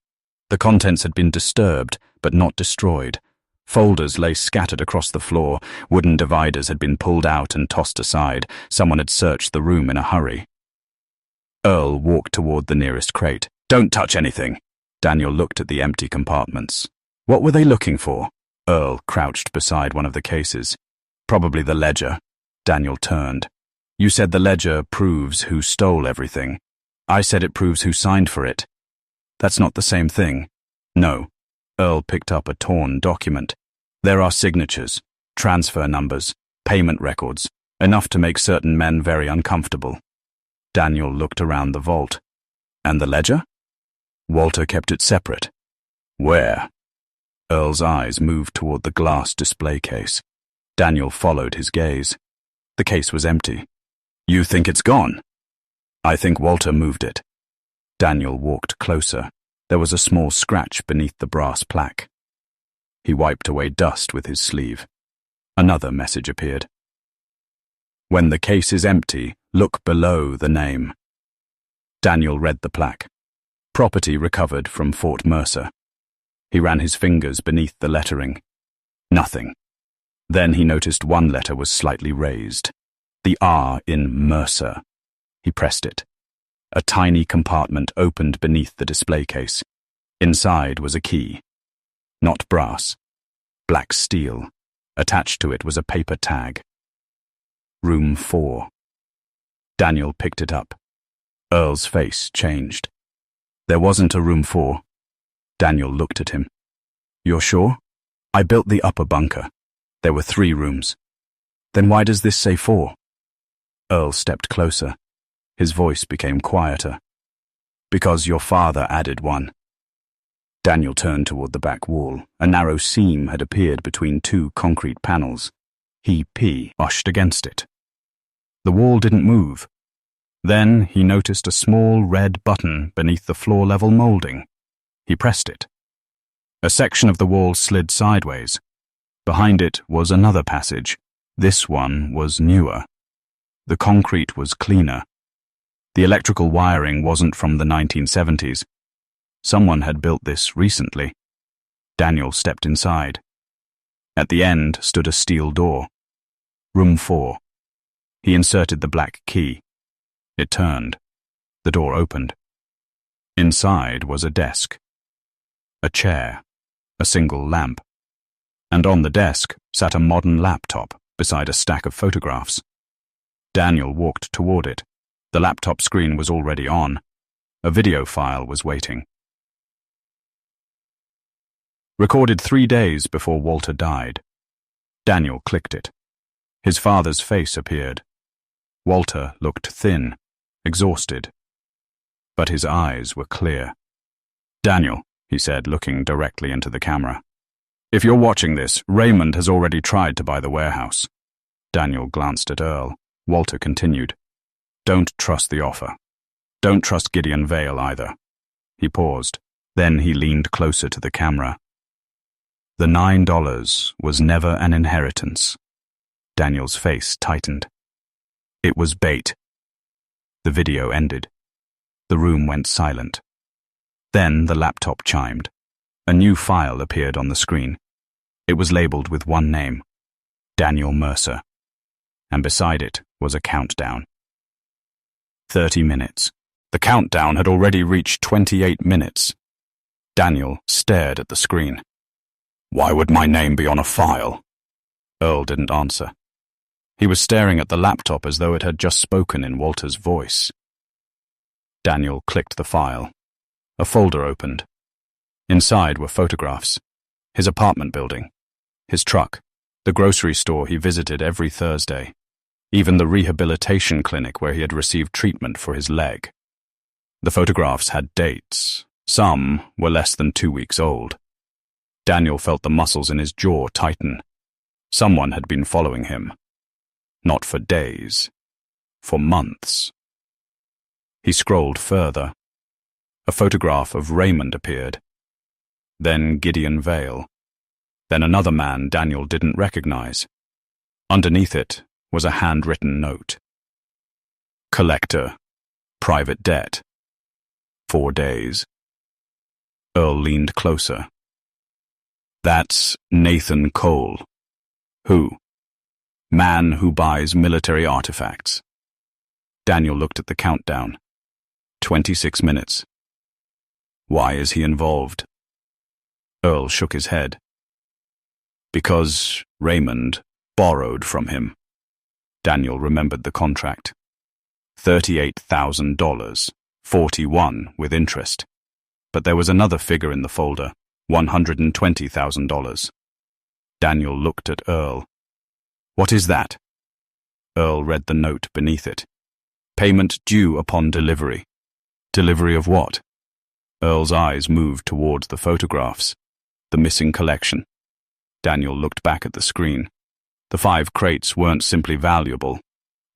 The contents had been disturbed, but not destroyed. Folders lay scattered across the floor. Wooden dividers had been pulled out and tossed aside. Someone had searched the room in a hurry. Earl walked toward the nearest crate. Don't touch anything. Daniel looked at the empty compartments. What were they looking for? Earl crouched beside one of the cases. Probably the ledger. Daniel turned. You said the ledger proves who stole everything. I said it proves who signed for it. That's not the same thing. No. Earl picked up a torn document. There are signatures, transfer numbers, payment records, enough to make certain men very uncomfortable. Daniel looked around the vault. And the ledger? Walter kept it separate. Where? Earl's eyes moved toward the glass display case. Daniel followed his gaze. The case was empty. You think it's gone? I think Walter moved it. Daniel walked closer. There was a small scratch beneath the brass plaque. He wiped away dust with his sleeve. Another message appeared. When the case is empty, look below the name. Daniel read the plaque. Property recovered from Fort Mercer. He ran his fingers beneath the lettering. Nothing. Then he noticed one letter was slightly raised. The R in Mercer. He pressed it. A tiny compartment opened beneath the display case. Inside was a key. Not brass. Black steel. Attached to it was a paper tag. Room 4. Daniel picked it up. Earl's face changed. There wasn't a room 4. Daniel looked at him. You're sure? I built the upper bunker. There were 3 rooms. Then why does this say 4? Earl stepped closer. His voice became quieter. Because your father added 1. Daniel turned toward the back wall. A narrow seam had appeared between 2 concrete panels. He pushed against it. The wall didn't move. Then he noticed a small red button beneath the floor-level molding. He pressed it. A section of the wall slid sideways. Behind it was another passage. This one was newer. The concrete was cleaner. The electrical wiring wasn't from the 1970s. Someone had built this recently. Daniel stepped inside. At the end stood a steel door. Room 4. He inserted the black key. It turned. The door opened. Inside was a desk. A chair. a single lamp. And on the desk sat a modern laptop beside a stack of photographs. Daniel walked toward it. The laptop screen was already on. A video file was waiting. Recorded 3 days before Walter died. Daniel clicked it. His father's face appeared. Walter looked thin, exhausted, but his eyes were clear. "Daniel," he said, looking directly into the camera, "if you're watching this, Raymond has already tried to buy the warehouse." Daniel glanced at Earl. Walter continued, "Don't trust the offer. Don't trust Gideon Vale either." He paused. Then he leaned closer to the camera. "The $9 was never an inheritance." Daniel's face tightened. "It was bait." The video ended. The room went silent. Then the laptop chimed. A new file appeared on the screen. It was labeled with one name, Daniel Mercer, and beside it was a countdown. 30 minutes. The countdown had already reached 28 minutes. Daniel stared at the screen. "Why would my name be on a file?" Earl didn't answer. He was staring at the laptop as though it had just spoken in Walter's voice. Daniel clicked the file. A folder opened. Inside were photographs. His apartment building, his truck, the grocery store he visited every Thursday, even the rehabilitation clinic where he had received treatment for his leg. The photographs had dates. Some were less than 2 weeks old. Daniel felt the muscles in his jaw tighten. Someone had been following him. Not for days, for months. He scrolled further. A photograph of Raymond appeared. Then Gideon Vale. Then another man Daniel didn't recognize. Underneath it was a handwritten note. "Collector. Private debt. 4 days." Earl leaned closer. "That's Nathan Cole." "Who?" "Man who buys military artifacts." Daniel looked at the countdown. 26 minutes. "Why is he involved?" Earl shook his head. "Because Raymond borrowed from him." Daniel remembered the contract. $38,000, 41 with interest. But there was another figure in the folder, $120,000. Daniel looked at Earl. "What is that?" Earl read the note beneath it. "Payment due upon delivery." "Delivery of what?" Earl's eyes moved towards the photographs. The missing collection. Daniel looked back at the screen. The 5 crates weren't simply valuable.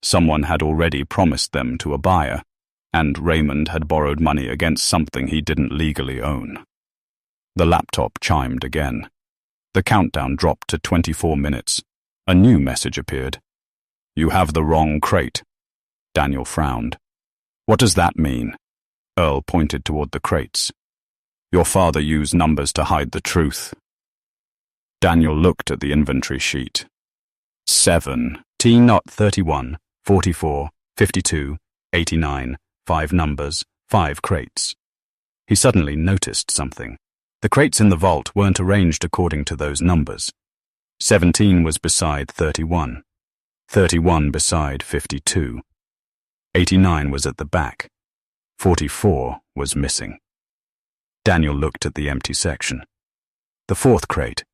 Someone had already promised them to a buyer, and Raymond had borrowed money against something he didn't legally own. The laptop chimed again. The countdown dropped to 24 minutes. A new message appeared. "You have the wrong crate." Daniel frowned. "What does that mean?" Earl pointed toward the crates. "Your father used numbers to hide the truth." Daniel looked at the inventory sheet. 7, T-Not 31, 44, 52, 89, 5 numbers, 5 crates. He suddenly noticed something. The crates in the vault weren't arranged according to those numbers. 17 was beside 31, 31 beside 52. 89 was at the back. 44 was missing. Daniel looked at the empty section. "The 4th crate."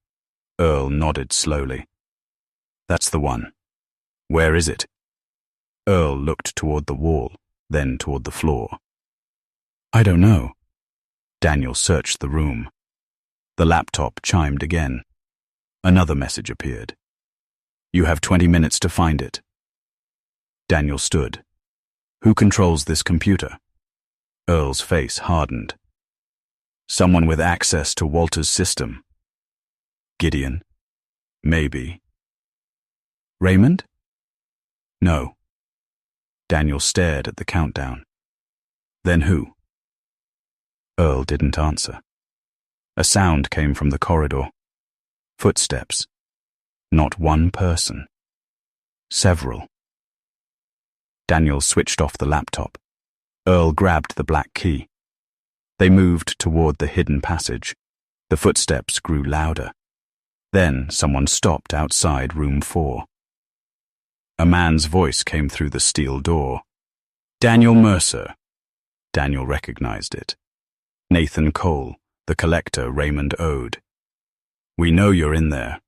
Earl nodded slowly. "That's the one. Where is it?" Earl looked toward the wall, then toward the floor. "I don't know." Daniel searched the room. The laptop chimed again. Another message appeared. "You have 20 minutes to find it." Daniel stood. "Who controls this computer?" Earl's face hardened. "Someone with access to Walter's system." "Gideon? Maybe." "Raymond?" "No." Daniel stared at the countdown. "Then who?" Earl didn't answer. A sound came from the corridor. Footsteps. Not one person. Several. Daniel switched off the laptop. Earl grabbed the black key. They moved toward the hidden passage. The footsteps grew louder. Then someone stopped outside room 4. A man's voice came through the steel door. "Daniel Mercer." Daniel recognized it. "Nathan Cole, the collector Raymond Ode. We know you're in there."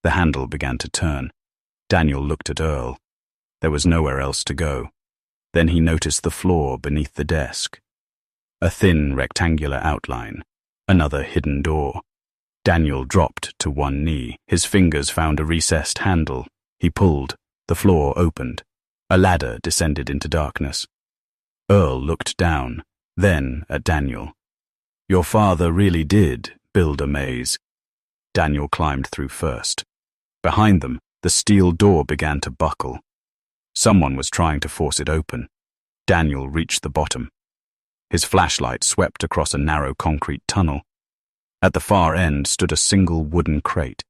The handle began to turn. Daniel looked at Earl. There was nowhere else to go. Then he noticed the floor beneath the desk. A thin rectangular outline. Another hidden door. Daniel dropped to one knee. His fingers found a recessed handle. He pulled. The floor opened. A ladder descended into darkness. Earl looked down, then at Daniel. "Your father really did build a maze." Daniel climbed through first. Behind them, the steel door began to buckle. Someone was trying to force it open. Daniel reached the bottom. His flashlight swept across a narrow concrete tunnel. At the far end stood a single wooden crate.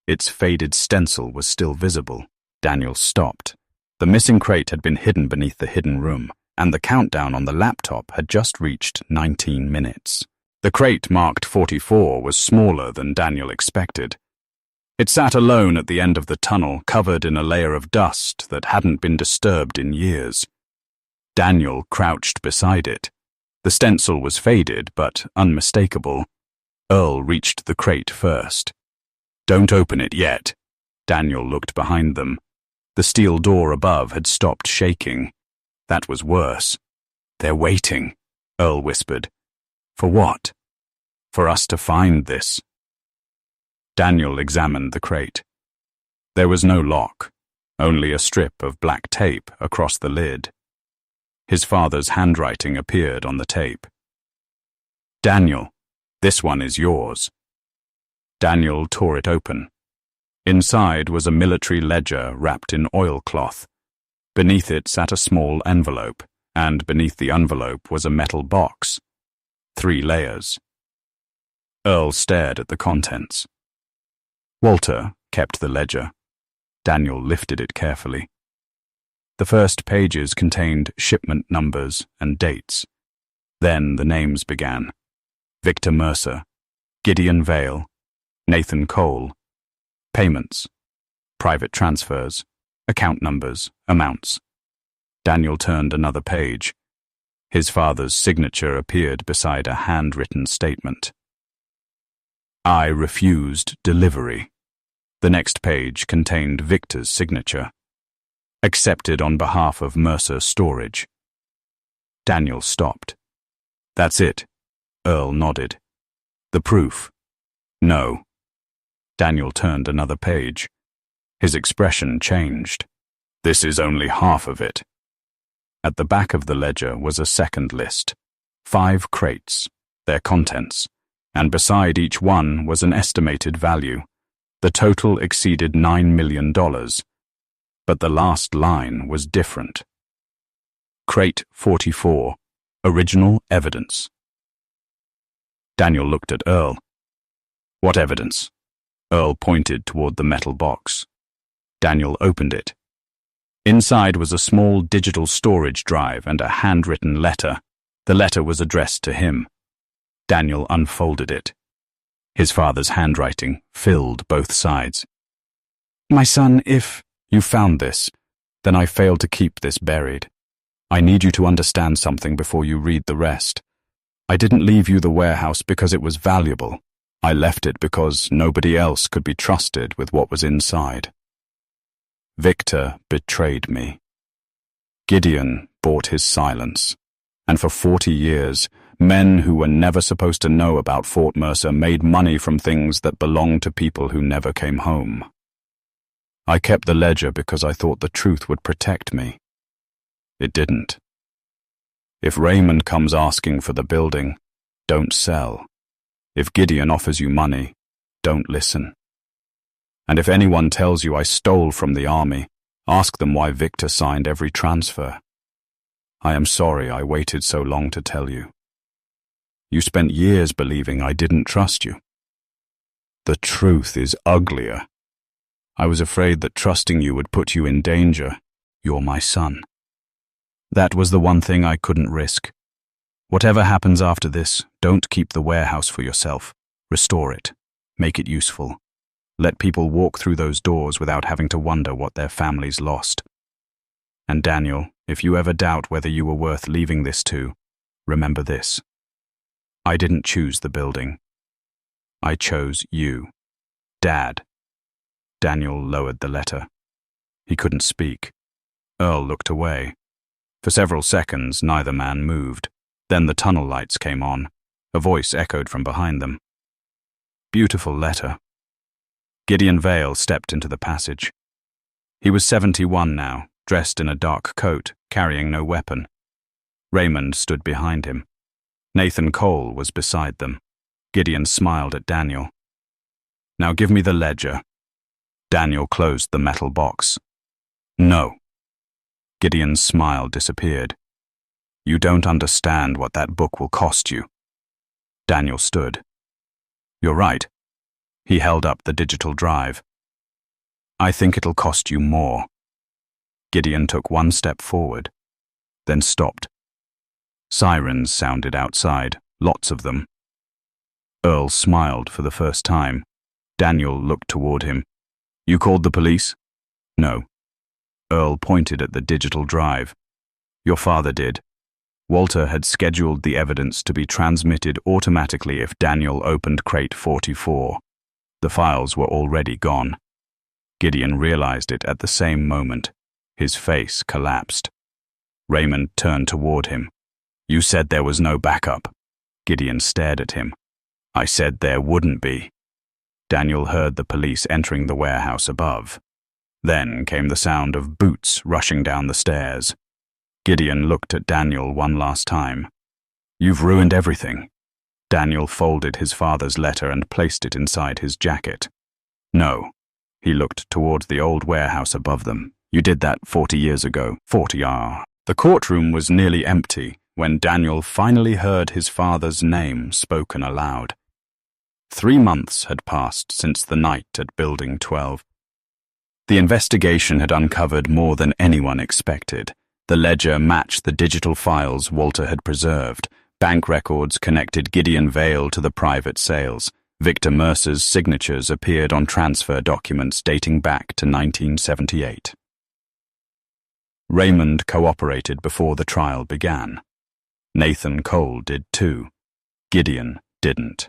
Its faded stencil was still visible. Daniel stopped. The missing crate had been hidden beneath the hidden room, and the countdown on the laptop had just reached 19 minutes. The crate marked 44 was smaller than Daniel expected. It sat alone at the end of the tunnel, covered in a layer of dust that hadn't been disturbed in years. Daniel crouched beside it. The stencil was faded, but unmistakable. Earl reached the crate first. "Don't open it yet." Daniel looked behind them. The steel door above had stopped shaking. That was worse. "They're waiting," Earl whispered. "For what?" "For us to find this." Daniel examined the crate. There was no lock, only a strip of black tape across the lid. His father's handwriting appeared on the tape. "Daniel, this one is yours." Daniel tore it open. Inside was a military ledger wrapped in oilcloth. Beneath it sat a small envelope, and beneath the envelope was a metal box. 3 layers. Earl stared at the contents. Walter kept the ledger. Daniel lifted it carefully. The first pages contained shipment numbers and dates. Then the names began. Victor Mercer, Gideon Vale, Nathan Cole. Payments, private transfers, account numbers, amounts. Daniel turned another page. His father's signature appeared beside a handwritten statement. "I refused delivery." The next page contained Victor's signature. "Accepted on behalf of Mercer Storage." Daniel stopped. "That's it." Earl nodded. "The proof?" "No." Daniel turned another page. His expression changed. "This is only half of it." At the back of the ledger was a second list. 5 crates, their contents, and beside each one was an estimated value. The total exceeded $9 million. But the last line was different. Crate 44, original evidence. Daniel looked at Earl. "What evidence?" Earl pointed toward the metal box. Daniel opened it. Inside was a small digital storage drive and a handwritten letter. The letter was addressed to him. Daniel unfolded it. His father's handwriting filled both sides. "My son, if you found this, then I failed to keep this buried. I need you to understand something before you read the rest. I didn't leave you the warehouse because it was valuable. I left it because nobody else could be trusted with what was inside. Victor betrayed me. Gideon bought his silence. And for 40 years, men who were never supposed to know about Fort Mercer made money from things that belonged to people who never came home. I kept the ledger because I thought the truth would protect me. It didn't. If Raymond comes asking for the building, don't sell. If Gideon offers you money, don't listen. And if anyone tells you I stole from the army, ask them why Victor signed every transfer. I am sorry I waited so long to tell you. You spent years believing I didn't trust you. The truth is uglier. I was afraid that trusting you would put you in danger. You're my son. That was the one thing I couldn't risk. Whatever happens after this, don't keep the warehouse for yourself. Restore it. Make it useful. Let people walk through those doors without having to wonder what their families lost. And Daniel, if you ever doubt whether you were worth leaving this to, remember this. I didn't choose the building. I chose you. Dad. Daniel lowered the letter. He couldn't speak. Earl looked away. For several seconds, neither man moved. Then the tunnel lights came on. A voice echoed from behind them. Beautiful letter. Gideon Vale stepped into the passage. He was 71 now, dressed in a dark coat, carrying no weapon. Raymond stood behind him. Nathan Cole was beside them. Gideon smiled at Daniel. Now give me the ledger. Daniel closed the metal box. No. Gideon's smile disappeared. You don't understand what that book will cost you. Daniel stood. You're right. He held up the digital drive. I think it'll cost you more. Gideon took one step forward, then stopped. Sirens sounded outside, lots of them. Earl smiled for the first time. Daniel looked toward him. You called the police? No. Earl pointed at the digital drive. Your father did. Walter had scheduled the evidence to be transmitted automatically if Daniel opened crate 44. The files were already gone. Gideon realized it at the same moment. His face collapsed. Raymond turned toward him. You said there was no backup. Gideon stared at him. I said there wouldn't be. Daniel heard the police entering the warehouse above. Then came the sound of boots rushing down the stairs. Gideon looked at Daniel one last time. You've ruined everything. Daniel folded his father's letter and placed it inside his jacket. No. He looked toward the old warehouse above them. You did that 40 years ago. 40 ah. The courtroom was nearly empty when Daniel finally heard his father's name spoken aloud. 3 months had passed since the night at Building 12. The investigation had uncovered more than anyone expected. The ledger matched the digital files Walter had preserved. Bank records connected Gideon Vale to the private sales. Victor Mercer's signatures appeared on transfer documents dating back to 1978. Raymond cooperated before the trial began. Nathan Cole did too. Gideon didn't.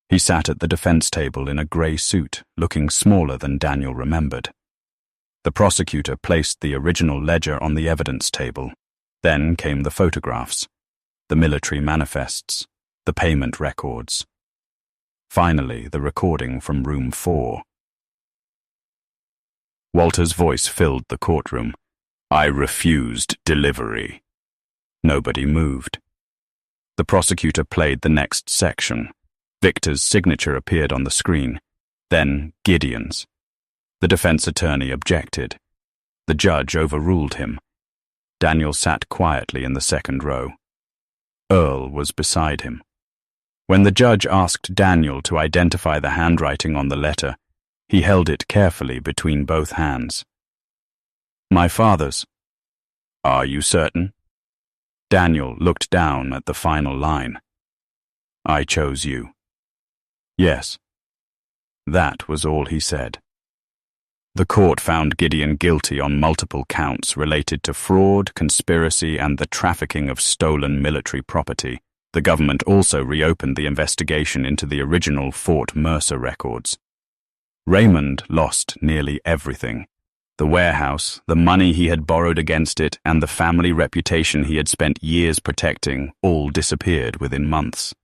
He sat at the defense table in a grey suit, looking smaller than Daniel remembered. The prosecutor placed the original ledger on the evidence table. Then came the photographs, the military manifests, the payment records. Finally, the recording from room 4. Walter's voice filled the courtroom. I refused delivery. Nobody moved. The prosecutor played the next section. Victor's signature appeared on the screen, then Gideon's. The defense attorney objected. The judge overruled him. Daniel sat quietly in the second row. Earl was beside him. When the judge asked Daniel to identify the handwriting on the letter, he held it carefully between both hands. My father's. Are you certain? Daniel looked down at the final line. I chose you. Yes. That was all he said. The court found Gideon guilty on multiple counts related to fraud, conspiracy, and the trafficking of stolen military property. The government also reopened the investigation into the original Fort Mercer records. Raymond lost nearly everything. The warehouse, the money he had borrowed against it, and the family reputation he had spent years protecting all disappeared within months.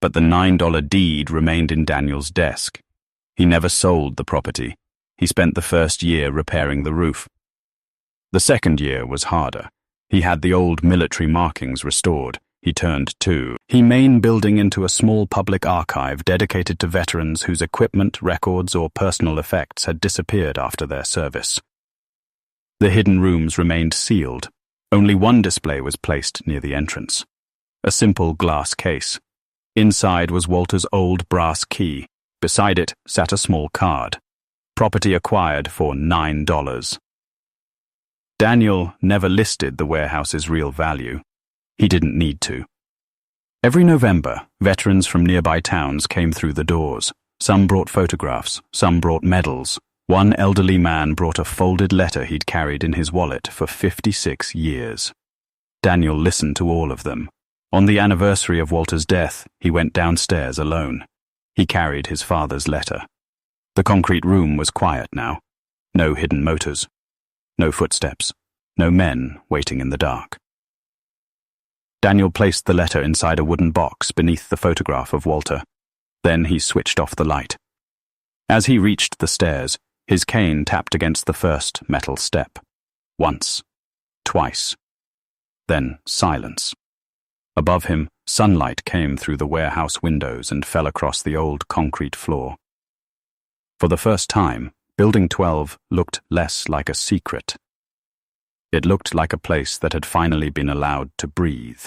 But the $9 deed remained in Daniel's desk. He never sold the property. He spent the first year repairing the roof. The second year was harder. He had the old military markings restored. He turned to the main building into a small public archive dedicated to veterans whose equipment, records, or personal effects had disappeared after their service. The hidden rooms remained sealed. Only one display was placed near the entrance. A simple glass case. Inside was Walter's old brass key. Beside it sat a small card. Property acquired for $9. Daniel never listed the warehouse's real value. He didn't need to. Every November, veterans from nearby towns came through the doors. Some brought photographs, some brought medals. One elderly man brought a folded letter he'd carried in his wallet for 56 years. Daniel listened to all of them. On the anniversary of Walter's death, he went downstairs alone. He carried his father's letter. The concrete room was quiet now. No hidden motors. No footsteps. No men waiting in the dark. Daniel placed the letter inside a wooden box beneath the photograph of Walter. Then he switched off the light. As he reached the stairs, his cane tapped against the first metal step. Once. Twice. Then silence. Above him, sunlight came through the warehouse windows and fell across the old concrete floor. For the first time, Building 12 looked less like a secret. It looked like a place that had finally been allowed to breathe.